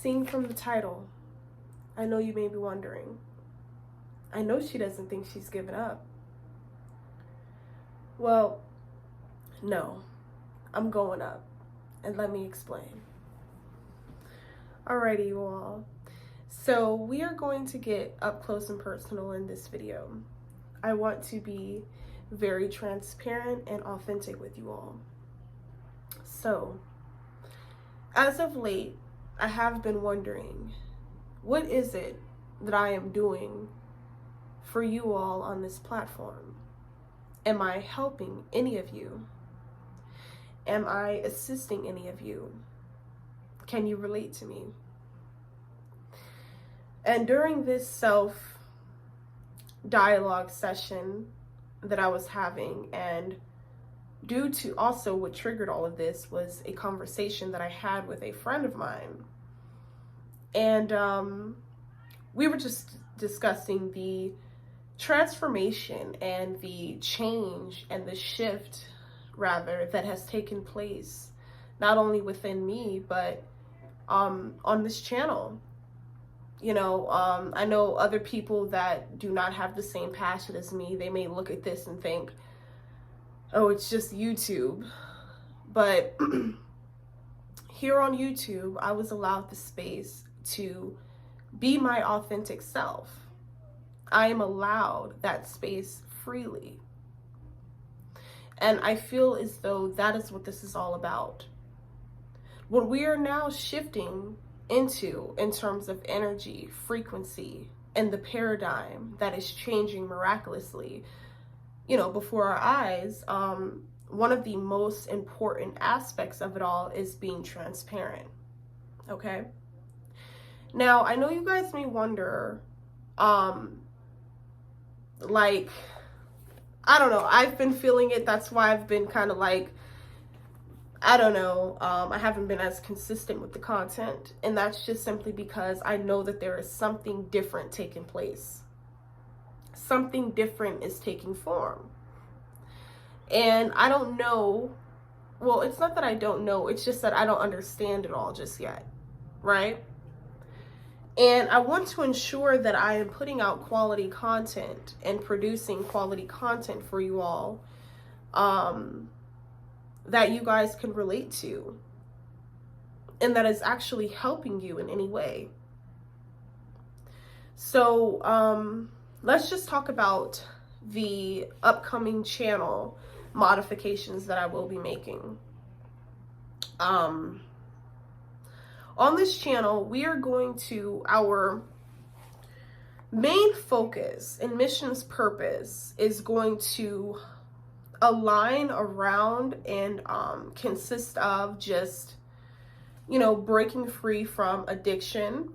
Seeing from the title, I know you may be wondering. I know she doesn't think she's given up. Well, no, I'm going up, and let me explain. Alrighty, you all. So we are going to get up close and personal in this video. I want to be very transparent and authentic with you all. So, as of late, I have been wondering, what is it that I am doing for you all on this platform? Am I helping any of you? Am I assisting any of you? Can you relate to me? And during this self-dialogue session that I was having, and due to also what triggered all of this was a conversation that I had with a friend of mine. And we were just discussing the transformation and the change and the shift, rather, that has taken place, not only within me, but on this channel. You know, I know other people that do not have the same passion as me. They may look at this and think, oh, it's just YouTube. But here on YouTube, I was allowed the space to be my authentic self. I am allowed that space freely. And I feel as though that is what this is all about. What we are now shifting into in terms of energy, frequency, and the paradigm that is changing miraculously, you know, before our eyes, one of the most important aspects of it all is being transparent, okay? Now, I know you guys may wonder, like, I don't know, I've been feeling it, that's why I've been kind of like, I don't know, I haven't been as consistent with the content, and that's just simply because I know that there is something different taking place. Something different is taking form. And I don't know, well, it's not that I don't know, it's just that I don't understand it all just yet, right? And I want to ensure that I am putting out quality content and producing quality content for you all, that you guys can relate to, and that is actually helping you in any way. So let's just talk about the upcoming channel modifications that I will be making. On this channel, we are going to, our main focus and mission's purpose is going to align around and consist of just, you know, breaking free from addiction,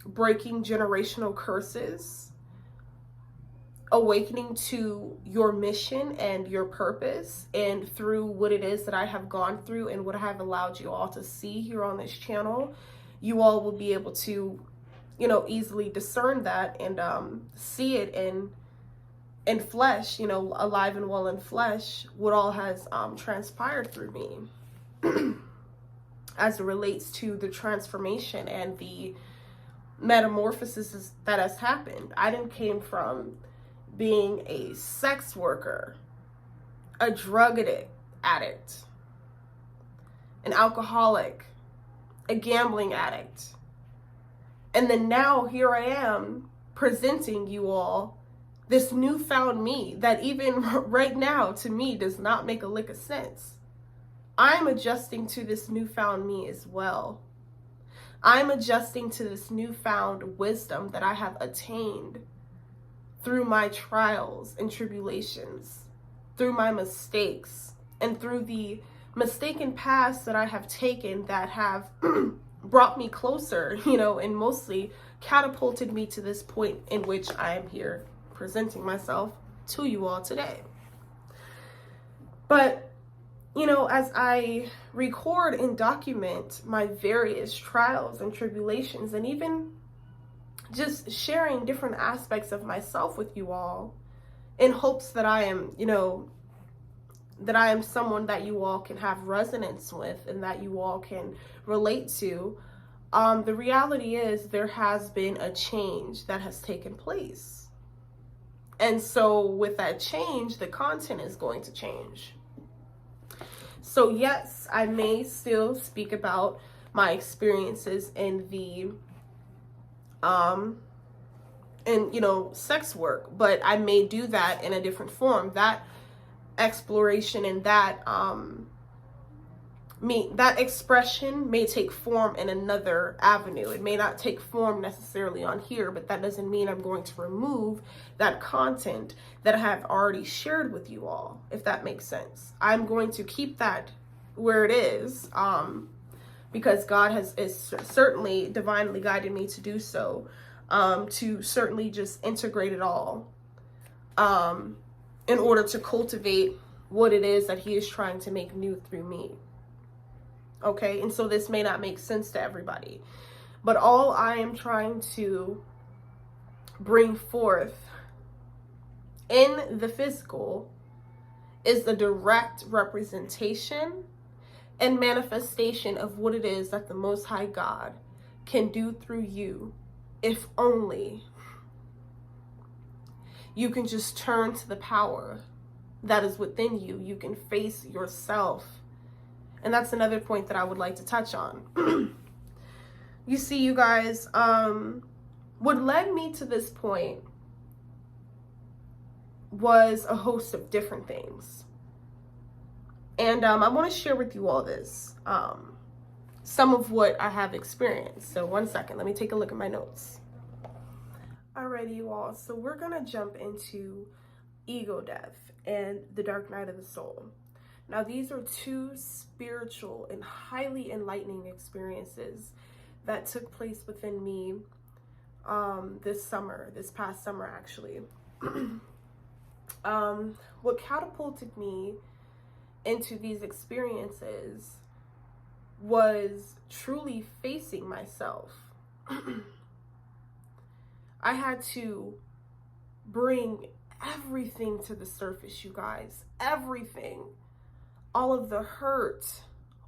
breaking generational curses, awakening to your mission and your purpose, and through what it is that I have gone through and what I have allowed you all to see here on this channel, you all will be able to, you know, easily discern that and see it in flesh, you know, alive and well in flesh, what all has transpired through me as it relates to the transformation and the metamorphosis that has happened. I didn't came from being a sex worker, a drug addict, an alcoholic, a gambling addict. And then now here I am presenting you all this newfound me that even right now to me does not make a lick of sense. I'm adjusting to this newfound me as well. I'm adjusting to this newfound wisdom that I have attained through my trials and tribulations, through my mistakes, and through the mistaken paths that I have taken that have brought me closer, you know, and mostly catapulted me to this point in which I am here presenting myself to you all today. But, you know, as I record and document my various trials and tribulations, and even just sharing different aspects of myself with you all in hopes that I am, you know, that I am someone that you all can have resonance with and that you all can relate to, the reality is there has been a change that has taken place. And so with that change, the content is going to change. So yes, I may still speak about my experiences in the sex work, but I may do that in a different form. That exploration and that that expression may take form in another avenue. It may not take form necessarily on here, but that doesn't mean I'm going to remove that content that I have already shared with you all, if that makes sense. I'm going to keep that where it is, because God is certainly divinely guided me to do so, to certainly just integrate it all, in order to cultivate what it is that he is trying to make new through me. Okay, and so this may not make sense to everybody, but all I am trying to bring forth in the physical is the direct representation and manifestation of what it is that the Most High God can do through you, if only you can just turn to the power that is within you. You can face yourself. And that's another point that I would like to touch on. You see, you guys, what led me to this point was a host of different things. And I want to share with you all this, some of what I have experienced. So one second, let me take a look at my notes. Alrighty, you all. So we're going to jump into ego death and the dark night of the soul. Now, these are two spiritual and highly enlightening experiences that took place within me this past summer, actually. What catapulted me into these experiences was truly facing myself. I had to bring everything to the surface, you guys. Everything. All of the hurt,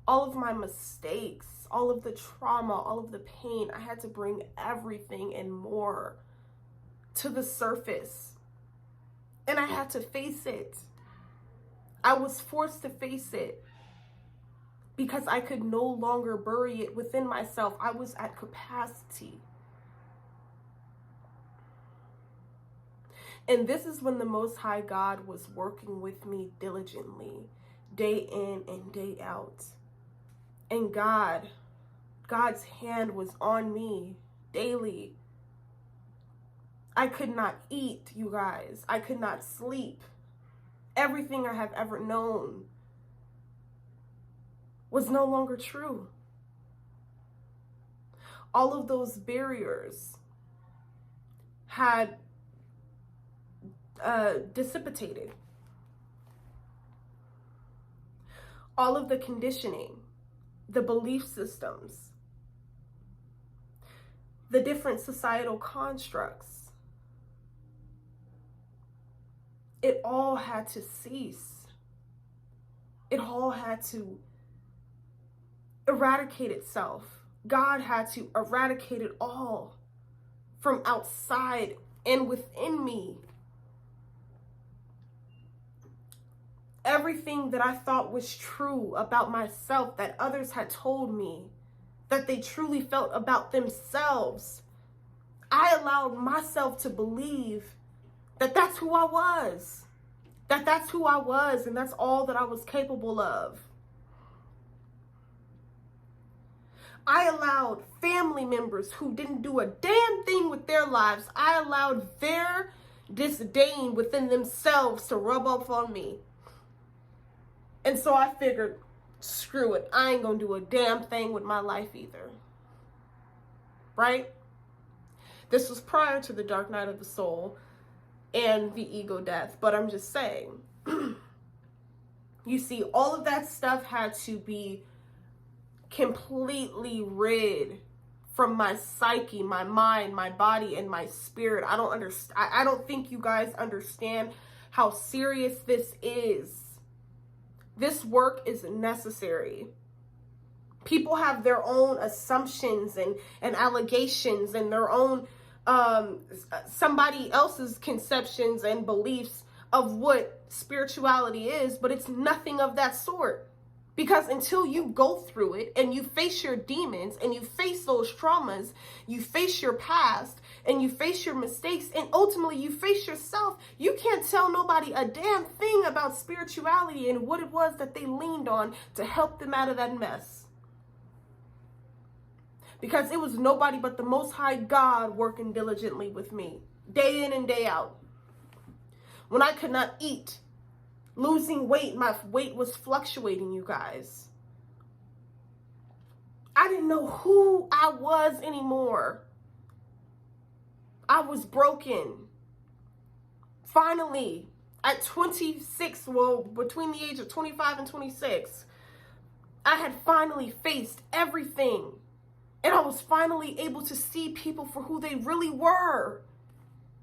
all of my mistakes, all of the trauma, all of the pain. I had to bring everything and more to the surface. And I had to face it. I was forced to face it because I could no longer bury it within myself. I was at capacity. And this is when the Most High God was working with me diligently, day in and day out. And God's hand was on me daily. I could not eat, you guys. I could not sleep. Everything I have ever known was no longer true. All of those barriers had dissipated. All of the conditioning, the belief systems, the different societal constructs, it all had to cease. It all had to eradicate itself. God had to eradicate it all from outside and within me. Everything that I thought was true about myself, that others had told me, that they truly felt about themselves, I allowed myself to believe that that's who I was. That's who I was, and that's all that I was capable of. I allowed family members who didn't do a damn thing with their lives, I allowed their disdain within themselves to rub off on me. And so I figured, screw it, I ain't gonna do a damn thing with my life either. Right? This was prior to the dark night of the soul and the ego death, but I'm just saying, you see, all of that stuff had to be completely rid from my psyche, my mind, my body, and my spirit. I don't think you guys understand how serious this is. This work is necessary. People have their own assumptions and allegations and their own somebody else's conceptions and beliefs of what spirituality is, but it's nothing of that sort. Because until you go through it and you face your demons and you face those traumas, you face your past and you face your mistakes and ultimately you face yourself, you can't tell nobody a damn thing about spirituality and what it was that they leaned on to help them out of that mess. Because it was nobody but the Most High God working diligently with me, day in and day out. When I could not eat, losing weight, my weight was fluctuating, you guys. I didn't know who I was anymore. I was broken. Finally, at 26, well, between the age of 25 and 26, I had finally faced everything. And I was finally able to see people for who they really were.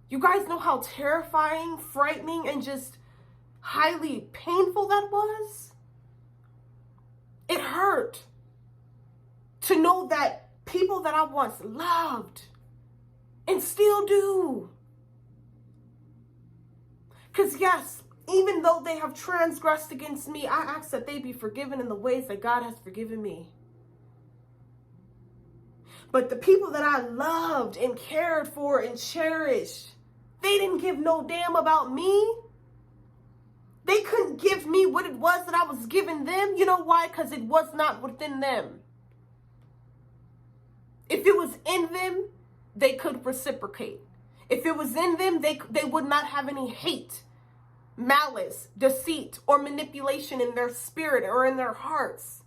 You guys know how terrifying, frightening, and just highly painful that was? It hurt to know that people that I once loved and still do. Because yes, even though they have transgressed against me, I ask that they be forgiven in the ways that God has forgiven me. But the people that I loved and cared for and cherished, they didn't give no damn about me. They couldn't give me what it was that I was giving them. You know why? Because it was not within them. If it was in them, they could reciprocate. If it was in them, they would not have any hate, malice, deceit, or manipulation in their spirit or in their hearts.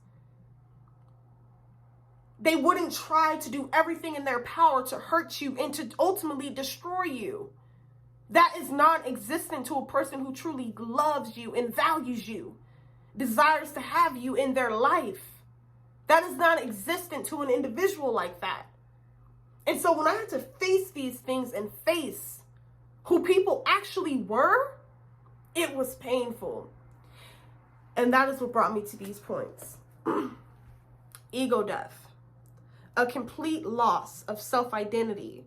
They wouldn't try to do everything in their power to hurt you and to ultimately destroy you. That is non-existent to a person who truly loves you and values you, desires to have you in their life. That is non-existent to an individual like that. And so when I had to face these things and face who people actually were, it was painful. And that is what brought me to these points. Ego death. A complete loss of self-identity,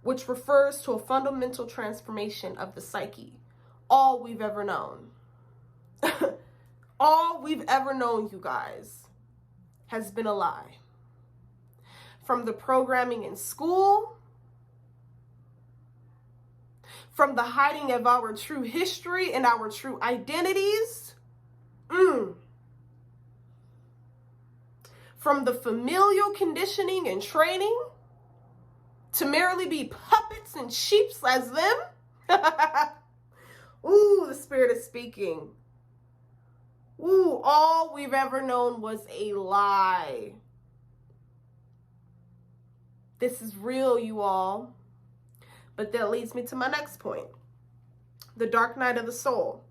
which refers to a fundamental transformation of the psyche. All we've ever known. All we've ever known, you guys, has been a lie. From the programming in school, from the hiding of our true history and our true identities, from the familial conditioning and training to merely be puppets and sheeps as them. Ooh, the Spirit is speaking. Ooh, all we've ever known was a lie. This is real, you all. But that leads me to my next point. The dark night of the soul.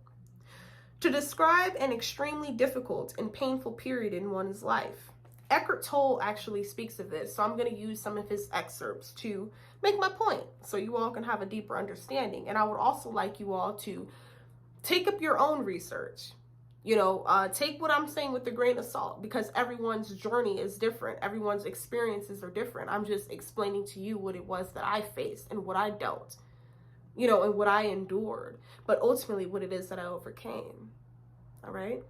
To describe an extremely difficult and painful period in one's life. Eckhart Tolle actually speaks of this, so I'm going to use some of his excerpts to make my point so you all can have a deeper understanding. And I would also like you all to take up your own research. You know, take what I'm saying with a grain of salt, because everyone's journey is different. Everyone's experiences are different. I'm just explaining to you what it was that I faced and what I dealt, you know, and what I endured, but ultimately what it is that I overcame. All right.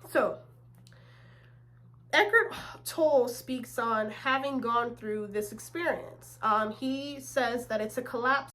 So Eckhart Tolle speaks on having gone through this experience. He says that it's a collapse